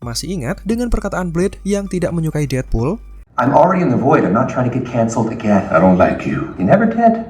Masih ingat dengan perkataan Blade yang tidak menyukai Deadpool? I'm already in the void. I'm not trying to get cancelled again. I don't like you. You never did.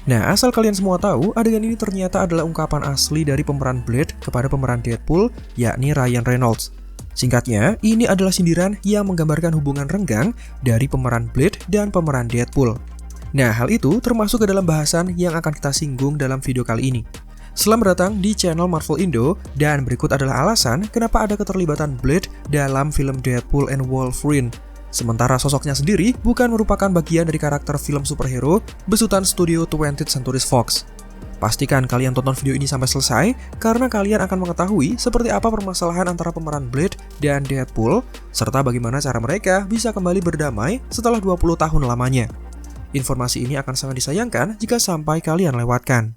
Nah, asal kalian semua tahu, adegan ini ternyata adalah ungkapan asli dari pemeran Blade kepada pemeran Deadpool, yakni Ryan Reynolds. Singkatnya, ini adalah sindiran yang menggambarkan hubungan renggang dari pemeran Blade dan pemeran Deadpool. Nah, hal itu termasuk ke dalam bahasan yang akan kita singgung dalam video kali ini. Selamat datang di channel Marvel Indo, dan berikut adalah alasan kenapa ada keterlibatan Blade dalam film Deadpool and Wolverine. Sementara sosoknya sendiri bukan merupakan bagian dari karakter film superhero besutan studio 20th Century Fox. Pastikan kalian tonton video ini sampai selesai, karena kalian akan mengetahui seperti apa permasalahan antara pemeran Blade dan Deadpool, serta bagaimana cara mereka bisa kembali berdamai setelah 20 tahun lamanya. Informasi ini akan sangat disayangkan jika sampai kalian lewatkan.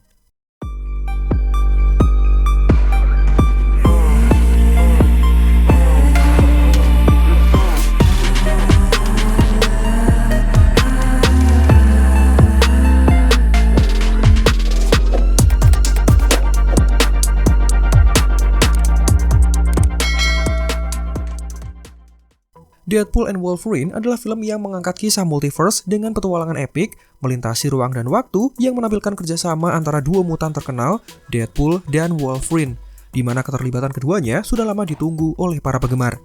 Deadpool and Wolverine adalah film yang mengangkat kisah multiverse dengan petualangan epik, melintasi ruang dan waktu yang menampilkan kerjasama antara dua mutan terkenal, Deadpool dan Wolverine, di mana keterlibatan keduanya sudah lama ditunggu oleh para penggemar.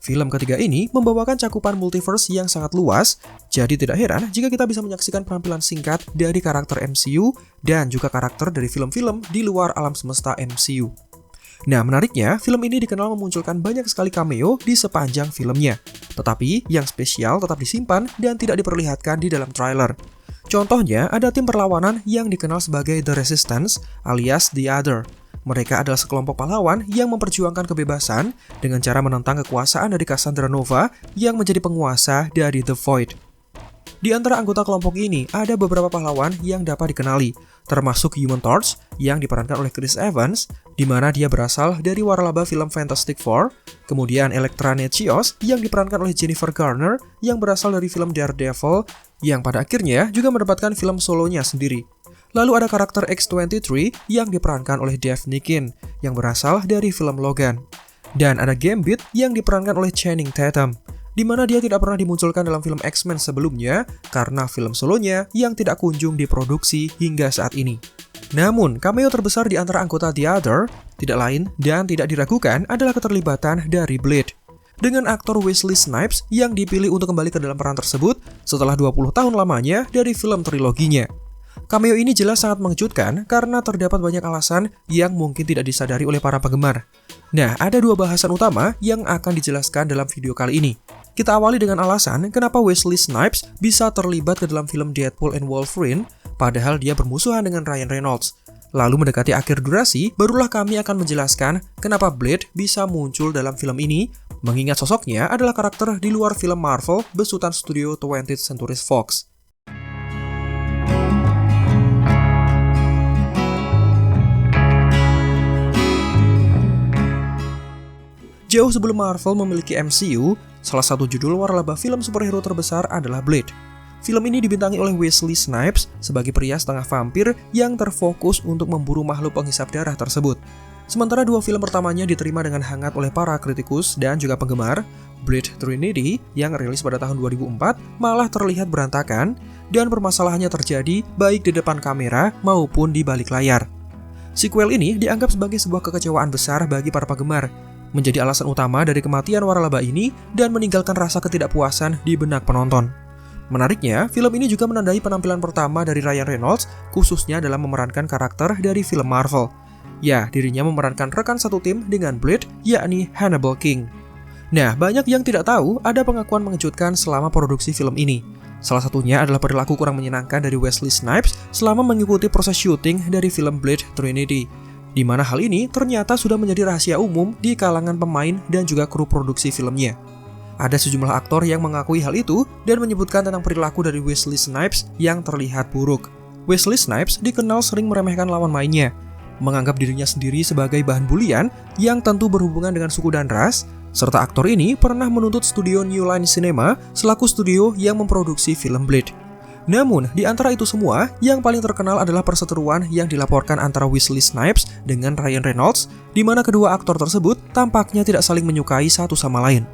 Film ketiga ini membawakan cakupan multiverse yang sangat luas, jadi tidak heran jika kita bisa menyaksikan penampilan singkat dari karakter MCU dan juga karakter dari film-film di luar alam semesta MCU. Nah, menariknya, film ini dikenal memunculkan banyak sekali cameo di sepanjang filmnya. Tetapi, yang spesial tetap disimpan dan tidak diperlihatkan di dalam trailer. Contohnya, ada tim perlawanan yang dikenal sebagai The Resistance alias The Other. Mereka adalah sekelompok pahlawan yang memperjuangkan kebebasan dengan cara menentang kekuasaan dari Cassandra Nova yang menjadi penguasa dari The Void. Di antara anggota kelompok ini, ada beberapa pahlawan yang dapat dikenali, termasuk Human Torch yang diperankan oleh Chris Evans, di mana dia berasal dari waralaba film Fantastic Four, kemudian Elektra Netchios yang diperankan oleh Jennifer Garner yang berasal dari film Daredevil, yang pada akhirnya juga mendapatkan film solonya sendiri. Lalu ada karakter X-23 yang diperankan oleh Dave Nikin yang berasal dari film Logan. Dan ada Gambit yang diperankan oleh Channing Tatum, di mana dia tidak pernah dimunculkan dalam film X-Men sebelumnya karena film solonya yang tidak kunjung diproduksi hingga saat ini. Namun, cameo terbesar di antara anggota The Other tidak lain dan tidak diragukan adalah keterlibatan dari Blade. Dengan aktor Wesley Snipes yang dipilih untuk kembali ke dalam peran tersebut setelah 20 tahun lamanya dari film triloginya. Cameo ini jelas sangat mengejutkan karena terdapat banyak alasan yang mungkin tidak disadari oleh para penggemar. Nah, ada dua bahasan utama yang akan dijelaskan dalam video kali ini. Kita awali dengan alasan kenapa Wesley Snipes bisa terlibat ke dalam film Deadpool and Wolverine, padahal dia bermusuhan dengan Ryan Reynolds. Lalu mendekati akhir durasi, barulah kami akan menjelaskan kenapa Blade bisa muncul dalam film ini, mengingat sosoknya adalah karakter di luar film Marvel besutan studio 20th Century Fox. Jauh sebelum Marvel memiliki MCU, salah satu judul waralaba film superhero terbesar adalah Blade. Film ini dibintangi oleh Wesley Snipes sebagai pria setengah vampir yang terfokus untuk memburu makhluk penghisap darah tersebut. Sementara dua film pertamanya diterima dengan hangat oleh para kritikus dan juga penggemar, Blade Trinity yang rilis pada tahun 2004 malah terlihat berantakan dan permasalahannya terjadi baik di depan kamera maupun di balik layar. Sequel ini dianggap sebagai sebuah kekecewaan besar bagi para penggemar, menjadi alasan utama dari kematian waralaba ini dan meninggalkan rasa ketidakpuasan di benak penonton. Menariknya, film ini juga menandai penampilan pertama dari Ryan Reynolds, khususnya dalam memerankan karakter dari film Marvel. Ya, dirinya memerankan rekan satu tim dengan Blade, yakni Hannibal King. Nah, banyak yang tidak tahu ada pengakuan mengejutkan selama produksi film ini. Salah satunya adalah perilaku kurang menyenangkan dari Wesley Snipes selama mengikuti proses syuting dari film Blade Trinity, di mana hal ini ternyata sudah menjadi rahasia umum di kalangan pemain dan juga kru produksi filmnya. Ada sejumlah aktor yang mengakui hal itu dan menyebutkan tentang perilaku dari Wesley Snipes yang terlihat buruk. Wesley Snipes dikenal sering meremehkan lawan mainnya, menganggap dirinya sendiri sebagai bahan bulian yang tentu berhubungan dengan suku dan ras, serta aktor ini pernah menuntut studio New Line Cinema selaku studio yang memproduksi film Blade. Namun, di antara itu semua, yang paling terkenal adalah perseteruan yang dilaporkan antara Wesley Snipes dengan Ryan Reynolds, di mana kedua aktor tersebut tampaknya tidak saling menyukai satu sama lain.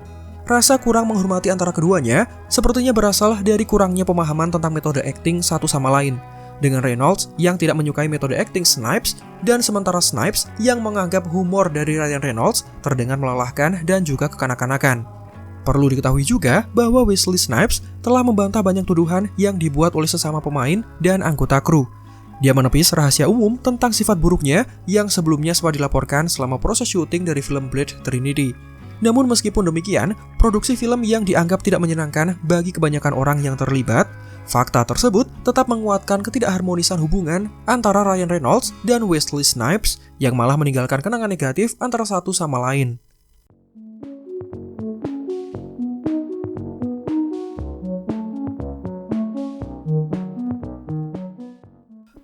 Rasa kurang menghormati antara keduanya sepertinya berasal dari kurangnya pemahaman tentang metode akting satu sama lain, dengan Reynolds yang tidak menyukai metode akting Snipes, dan sementara Snipes yang menganggap humor dari Ryan Reynolds terdengar melelahkan dan juga kekanak-kanakan. Perlu diketahui juga bahwa Wesley Snipes telah membantah banyak tuduhan yang dibuat oleh sesama pemain dan anggota kru. Dia menepis rahasia umum tentang sifat buruknya yang sebelumnya sempat dilaporkan selama proses syuting dari film Blade Trinity. Namun meskipun demikian, produksi film yang dianggap tidak menyenangkan bagi kebanyakan orang yang terlibat, fakta tersebut tetap menguatkan ketidakharmonisan hubungan antara Ryan Reynolds dan Wesley Snipes yang malah meninggalkan kenangan negatif antara satu sama lain.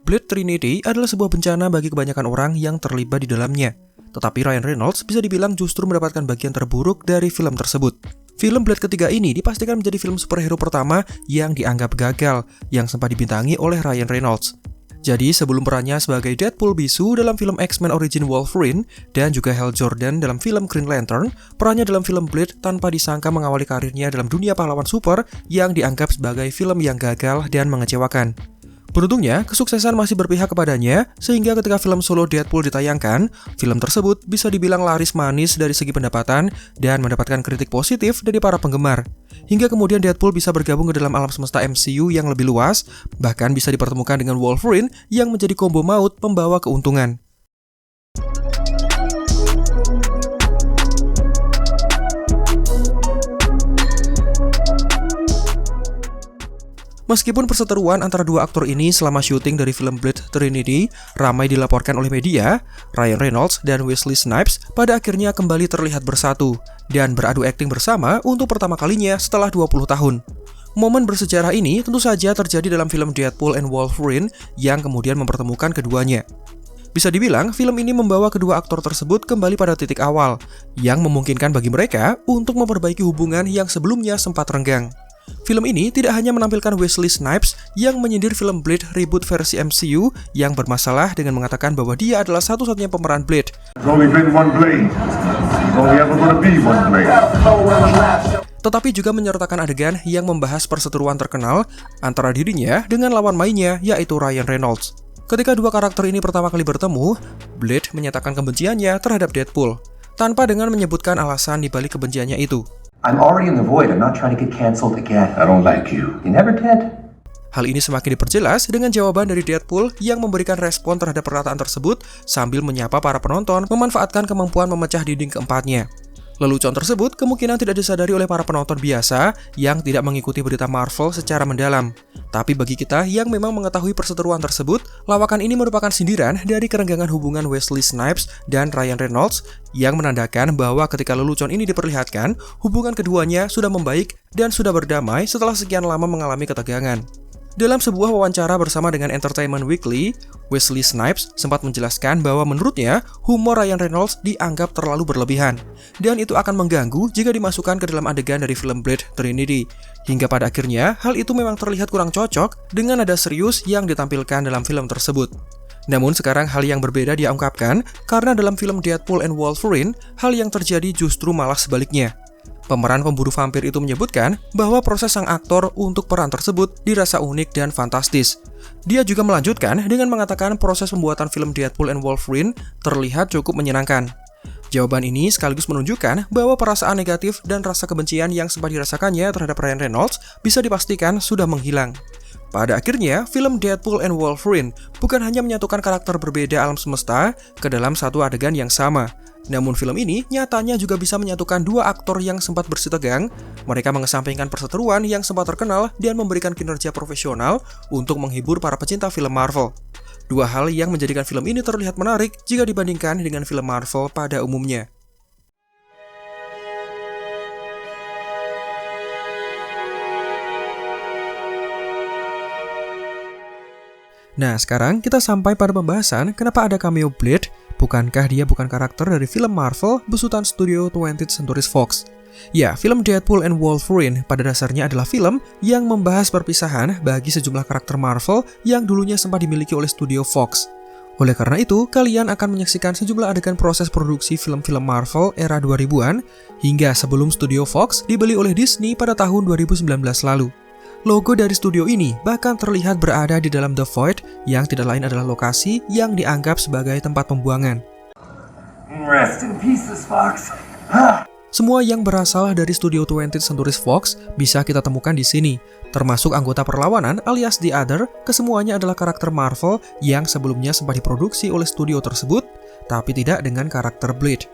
Blade Trinity adalah sebuah bencana bagi kebanyakan orang yang terlibat di dalamnya. Tetapi Ryan Reynolds bisa dibilang justru mendapatkan bagian terburuk dari film tersebut. Film Blade ketiga ini dipastikan menjadi film superhero pertama yang dianggap gagal, yang sempat dibintangi oleh Ryan Reynolds. Jadi sebelum perannya sebagai Deadpool bisu dalam film X-Men Origins Wolverine, dan juga Hal Jordan dalam film Green Lantern, perannya dalam film Blade tanpa disangka mengawali karirnya dalam dunia pahlawan super yang dianggap sebagai film yang gagal dan mengecewakan. Beruntungnya, kesuksesan masih berpihak kepadanya, sehingga ketika film solo Deadpool ditayangkan, film tersebut bisa dibilang laris manis dari segi pendapatan dan mendapatkan kritik positif dari para penggemar. Hingga kemudian Deadpool bisa bergabung ke dalam alam semesta MCU yang lebih luas, bahkan bisa dipertemukan dengan Wolverine yang menjadi combo maut pembawa keuntungan. Meskipun perseteruan antara dua aktor ini selama syuting dari film Blade Trinity ramai dilaporkan oleh media, Ryan Reynolds dan Wesley Snipes pada akhirnya kembali terlihat bersatu dan beradu akting bersama untuk pertama kalinya setelah 20 tahun. Momen bersejarah ini tentu saja terjadi dalam film Deadpool and Wolverine yang kemudian mempertemukan keduanya. Bisa dibilang, film ini membawa kedua aktor tersebut kembali pada titik awal, yang memungkinkan bagi mereka untuk memperbaiki hubungan yang sebelumnya sempat renggang. Film ini tidak hanya menampilkan Wesley Snipes yang menyindir film Blade reboot versi MCU yang bermasalah dengan mengatakan bahwa dia adalah satu-satunya pemeran Blade. Tetapi juga menyertakan adegan yang membahas perseteruan terkenal antara dirinya dengan lawan mainnya, yaitu Ryan Reynolds. Ketika dua karakter ini pertama kali bertemu, Blade menyatakan kebenciannya terhadap Deadpool, tanpa dengan menyebutkan alasan di balik kebenciannya itu. I'm already in the void. I'm not trying to get canceled again. I don't like you. You never did. Hal ini semakin diperjelas dengan jawaban dari Deadpool yang memberikan respon terhadap perkataan tersebut sambil menyapa para penonton memanfaatkan kemampuan memecah dinding keempatnya. Lelucon tersebut kemungkinan tidak disadari oleh para penonton biasa yang tidak mengikuti berita Marvel secara mendalam. Tapi bagi kita yang memang mengetahui perseteruan tersebut, lawakan ini merupakan sindiran dari kerenggangan hubungan Wesley Snipes dan Ryan Reynolds yang menandakan bahwa ketika lelucon ini diperlihatkan, hubungan keduanya sudah membaik dan sudah berdamai setelah sekian lama mengalami ketegangan. Dalam sebuah wawancara bersama dengan Entertainment Weekly, Wesley Snipes sempat menjelaskan bahwa menurutnya humor Ryan Reynolds dianggap terlalu berlebihan, dan itu akan mengganggu jika dimasukkan ke dalam adegan dari film Blade Trinity. Hingga pada akhirnya, hal itu memang terlihat kurang cocok dengan nada serius yang ditampilkan dalam film tersebut. Namun sekarang hal yang berbeda dia ungkapkan karena dalam film Deadpool and Wolverine, hal yang terjadi justru malah sebaliknya. Pemeran pemburu vampir itu menyebutkan bahwa proses sang aktor untuk peran tersebut dirasa unik dan fantastis. Dia juga melanjutkan dengan mengatakan proses pembuatan film Deadpool and Wolverine terlihat cukup menyenangkan. Jawaban ini sekaligus menunjukkan bahwa perasaan negatif dan rasa kebencian yang sempat dirasakannya terhadap Ryan Reynolds bisa dipastikan sudah menghilang. Pada akhirnya, film Deadpool and Wolverine bukan hanya menyatukan karakter berbeda alam semesta ke dalam satu adegan yang sama. Namun film ini nyatanya juga bisa menyatukan dua aktor yang sempat bersitegang. Mereka mengesampingkan perseteruan yang sempat terkenal dan memberikan kinerja profesional untuk menghibur para pecinta film Marvel. Dua hal yang menjadikan film ini terlihat menarik jika dibandingkan dengan film Marvel pada umumnya. Nah, sekarang kita sampai pada pembahasan kenapa ada cameo Blade. Bukankah dia bukan karakter dari film Marvel besutan studio 20th Century Fox? Ya, film Deadpool and Wolverine pada dasarnya adalah film yang membahas perpisahan bagi sejumlah karakter Marvel yang dulunya sempat dimiliki oleh studio Fox. Oleh karena itu, kalian akan menyaksikan sejumlah adegan proses produksi film-film Marvel era 2000-an hingga sebelum studio Fox dibeli oleh Disney pada tahun 2019 lalu. Logo dari studio ini bahkan terlihat berada di dalam The Void yang tidak lain adalah lokasi yang dianggap sebagai tempat pembuangan. Rest in pieces, Fox. Semua yang berasal dari studio 20th Century Fox bisa kita temukan di sini, termasuk anggota perlawanan alias The Other, kesemuanya adalah karakter Marvel yang sebelumnya sempat diproduksi oleh studio tersebut, tapi tidak dengan karakter Blade.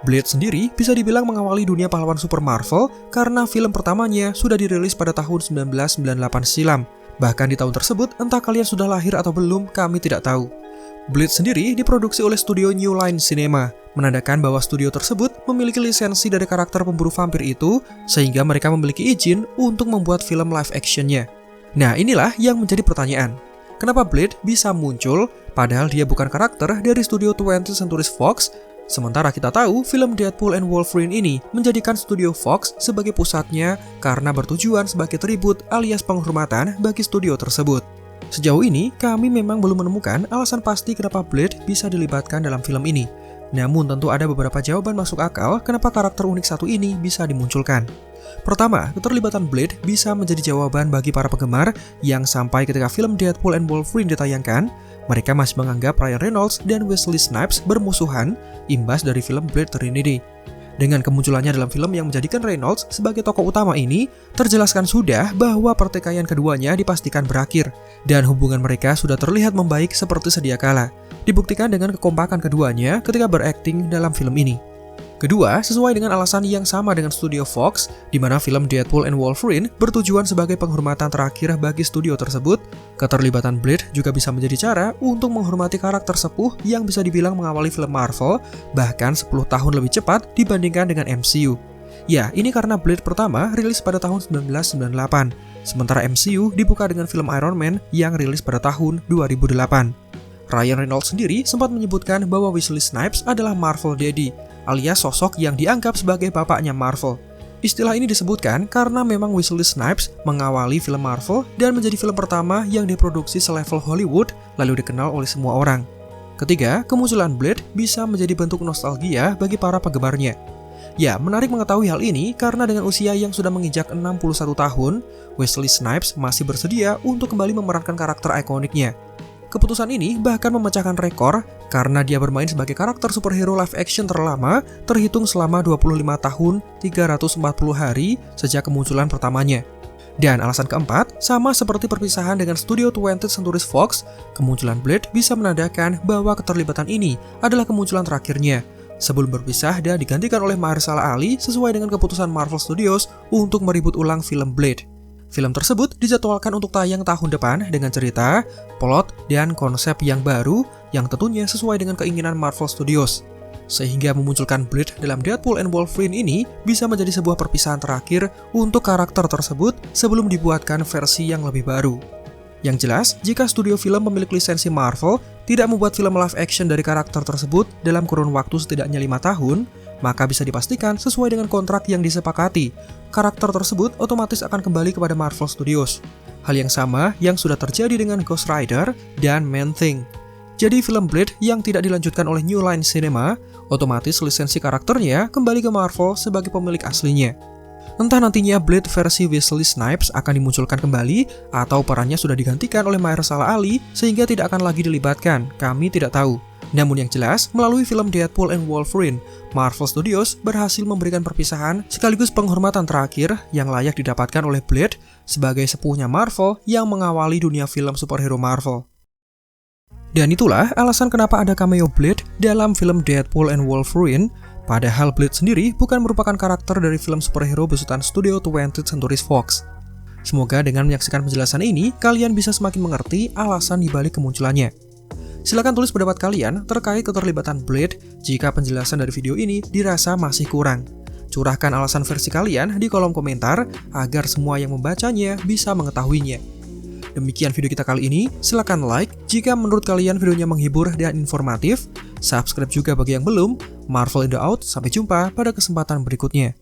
Blade sendiri bisa dibilang mengawali dunia pahlawan super Marvel karena film pertamanya sudah dirilis pada tahun 1998 silam. Bahkan di tahun tersebut, entah kalian sudah lahir atau belum, kami tidak tahu. Blade sendiri diproduksi oleh studio New Line Cinema, menandakan bahwa studio tersebut memiliki lisensi dari karakter pemburu vampir itu, sehingga mereka memiliki izin untuk membuat film live actionnya. Nah, inilah yang menjadi pertanyaan. Kenapa Blade bisa muncul, padahal dia bukan karakter dari studio 20th Century Fox, sementara kita tahu film Deadpool and Wolverine ini menjadikan studio Fox sebagai pusatnya karena bertujuan sebagai tribut alias penghormatan bagi studio tersebut. Sejauh ini, kami memang belum menemukan alasan pasti kenapa Blade bisa dilibatkan dalam film ini. Namun tentu ada beberapa jawaban masuk akal kenapa karakter unik satu ini bisa dimunculkan. Pertama, keterlibatan Blade bisa menjadi jawaban bagi para penggemar yang sampai ketika film Deadpool and Wolverine ditayangkan, mereka masih menganggap Ryan Reynolds dan Wesley Snipes bermusuhan imbas dari film Blade Trinity. Dengan kemunculannya dalam film yang menjadikan Reynolds sebagai tokoh utama ini, terjelaskan sudah bahwa pertikaian keduanya dipastikan berakhir, dan hubungan mereka sudah terlihat membaik seperti sedia kala, dibuktikan dengan kekompakan keduanya ketika berakting dalam film ini. Kedua, sesuai dengan alasan yang sama dengan studio Fox, di mana film Deadpool and Wolverine bertujuan sebagai penghormatan terakhir bagi studio tersebut, keterlibatan Blade juga bisa menjadi cara untuk menghormati karakter sepuh yang bisa dibilang mengawali film Marvel, bahkan 10 tahun lebih cepat dibandingkan dengan MCU. Ya, ini karena Blade pertama rilis pada tahun 1998, sementara MCU dibuka dengan film Iron Man yang rilis pada tahun 2008. Ryan Reynolds sendiri sempat menyebutkan bahwa Wesley Snipes adalah Marvel Daddy, alias sosok yang dianggap sebagai bapaknya Marvel. Istilah ini disebutkan karena memang Wesley Snipes mengawali film Marvel dan menjadi film pertama yang diproduksi selevel Hollywood lalu dikenal oleh semua orang. Ketiga, kemunculan Blade bisa menjadi bentuk nostalgia bagi para penggemarnya. Ya, menarik mengetahui hal ini karena dengan usia yang sudah menginjak 61 tahun, Wesley Snipes masih bersedia untuk kembali memerankan karakter ikoniknya. Keputusan ini bahkan memecahkan rekor karena dia bermain sebagai karakter superhero live action terlama terhitung selama 25 tahun 340 hari sejak kemunculan pertamanya. Dan alasan keempat, sama seperti perpisahan dengan studio 20th Century Fox, kemunculan Blade bisa menandakan bahwa keterlibatan ini adalah kemunculan terakhirnya sebelum berpisah dan digantikan oleh Mahershala Ali sesuai dengan keputusan Marvel Studios untuk meribut ulang film Blade. Film tersebut dijadwalkan untuk tayang tahun depan dengan cerita, plot, dan konsep yang baru yang tentunya sesuai dengan keinginan Marvel Studios. Sehingga memunculkan Blade dalam Deadpool and Wolverine ini bisa menjadi sebuah perpisahan terakhir untuk karakter tersebut sebelum dibuatkan versi yang lebih baru. Yang jelas, jika studio film pemilik lisensi Marvel tidak membuat film live action dari karakter tersebut dalam kurun waktu setidaknya 5 tahun, maka bisa dipastikan sesuai dengan kontrak yang disepakati, karakter tersebut otomatis akan kembali kepada Marvel Studios. Hal yang sama yang sudah terjadi dengan Ghost Rider dan Man-Thing. Jadi film Blade yang tidak dilanjutkan oleh New Line Cinema, otomatis lisensi karakternya kembali ke Marvel sebagai pemilik aslinya. Entah nantinya Blade versi Wesley Snipes akan dimunculkan kembali atau perannya sudah digantikan oleh Mahershala Ali sehingga tidak akan lagi dilibatkan, kami tidak tahu. Namun yang jelas, melalui film Deadpool and Wolverine, Marvel Studios berhasil memberikan perpisahan sekaligus penghormatan terakhir yang layak didapatkan oleh Blade sebagai sepuhnya Marvel yang mengawali dunia film superhero Marvel. Dan itulah alasan kenapa ada cameo Blade dalam film Deadpool and Wolverine, padahal Blade sendiri bukan merupakan karakter dari film superhero besutan studio 20th Century Fox. Semoga dengan menyaksikan penjelasan ini, kalian bisa semakin mengerti alasan dibalik kemunculannya. Silahkan tulis pendapat kalian terkait keterlibatan Blade jika penjelasan dari video ini dirasa masih kurang. Curahkan alasan versi kalian di kolom komentar agar semua yang membacanya bisa mengetahuinya. Demikian video kita kali ini, silahkan like jika menurut kalian videonya menghibur dan informatif. Subscribe juga bagi yang belum. Marvel in the Out, sampai jumpa pada kesempatan berikutnya.